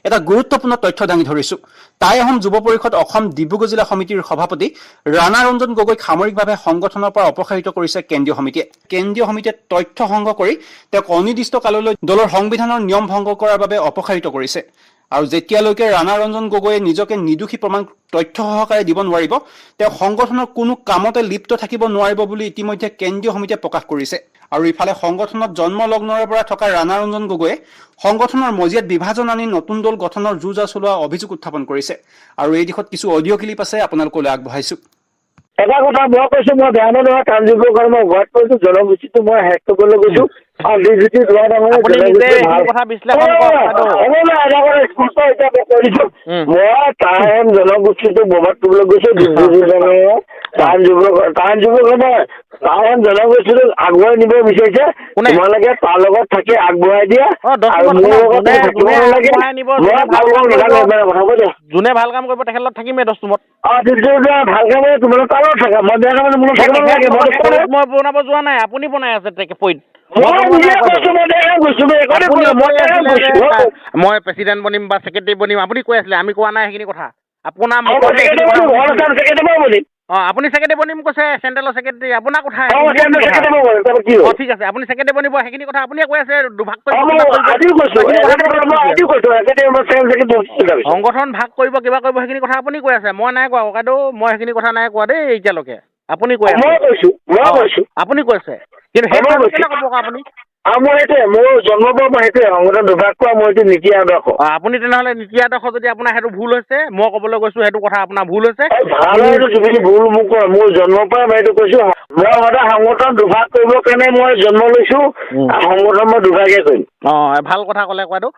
এটা গুৰুত্বপূৰ্ণ তথ্য দাঙি ধৰিছোঁ। টাই আহোম যুৱ পৰিষদ অসম ডিব্ৰুগড় জিলা সমিতিৰ সভাপতি ৰাণা ৰঞ্জন গগৈক সামৰিকভাৱে সংগঠনৰ পৰা অপসাৰিত কৰিছে কেন্দ্ৰীয় সমিতিয়ে। কেন্দ্ৰীয় সমিতিয়ে তথ্য সংগ্ৰহ কৰি তেওঁক অনিৰ্দিষ্ট কাললৈ দলৰ সংবিধানৰ নিয়ম ভংগ কৰাৰ বাবে অপসাৰিত কৰিছে। আৰু যেতিয়ালৈকে ৰাণা ৰঞ্জন গগৈয়ে নিজকে নিৰ্দোষী প্ৰমাণ তথ্য সহকাৰে দিব নোৱাৰিব, তেওঁ সংগঠনৰ কোনো কামতে লিপ্ত থাকিব নোৱাৰিব বুলি ইতিমধ্যে কেন্দ্ৰীয় সমিতিয়ে প্ৰকাশ কৰিছে। আৰু ইফালে সংগঠনত জন্মলগ্নৰে পৰা থকা ৰাণা ৰঞ্জন গগৈয়ে সংগঠনৰ মজিয়াত বিভাজন আনি নতুন দল গঠনৰ যুঁজা চলোৱা অভিযোগ উত্থাপন কৰিছে। আৰু এই দিশত কিছু অডিঅ' ক্লিপ আছে, আপোনালোকলৈ আগবঢ়াইছো। এটা কথা মই কৈছো, মই বেয়া নহয়, কামযোগ্য কাৰণ মই ঘৰত কৈছো, জনগোষ্ঠীটো মই শেষ কৰিবলৈ গৈছো। আৰু ডিজিটি যোৱা মই টাইম জনগোষ্ঠীটো বৰবাদ কৰিবলৈ গৈছো। টাইম জনগোষ্ঠীটোক আগুৱাই নিব বিচাৰিছে। তোমালোকে তাৰ লগত থাকি আগবঢ়াই দিয়া আৰু মোৰ লগত থাকিব নালাগে। যোনে ভাল কাম কৰিব তেখেতৰ থাকিমে 10 টোমত। ভাল কাম তোমালোক তাৰ লগত থাকা, মই বেয়া কাম মোৰ থাকিব নালাগে। মই বনাব যোৱা নাই, আপুনি বনাই আছে পইণ্ট। মই প্ৰেচিডেণ্ট বনিম বা ছেক্ৰেটাৰী বনিম, আপুনি কৈ আছিলে, আমি কোৱা নাই সেইখিনি কথা। আপোনাৰ আপুনি ছেক্ৰেটাৰী বনিম কৈছে, চেণ্ট্ৰেলৰ ছেক্ৰেটাৰী, আপোনাৰ কথা। ঠিক আছে, আপুনি ছেক্ৰেটাৰী বনিব, সেইখিনি কথা আপুনিয়ে কৈ আছে। দুভাগ সংগঠন ভাগ কৰিব, কিবা কৰিব, সেইখিনি কথা আপুনি কৈ আছে, মই নাই কোৱা ককাইদেউ। মই সেইখিনি কথা নাই কোৱা দেই এতিয়ালৈকে। আপুনি কৈ আছে, আপুনি কৈছে, কিন্তু সেই কেনে ক'ব আপুনি? মই সেইটোৱে, মোৰ জন্মৰ পৰা মই সেইটোৱে সংগঠন দুভাগ কৰা, মই এইটো নীতি আদৰ্শ। আপুনি তেনেহ'লে নীতি আদৰ্শ যদি আপোনাৰ সেইটো ভুল হৈছে, মই ক'বলৈ গৈছো সেইটো কথা আপোনাৰ ভুল হৈছে। ভাল হয়তো, তুমি ভুল মোক কোৱা, মোৰ জন্মৰ পৰা মই এইটো কৈছো। মই সদায় সংগঠন দুভাগ কৰিবৰ কাৰণে মই জন্ম লৈছো, সংগঠন মই দুভাগে কৰিম। ভাল কথা ক'লে কোৱাটো।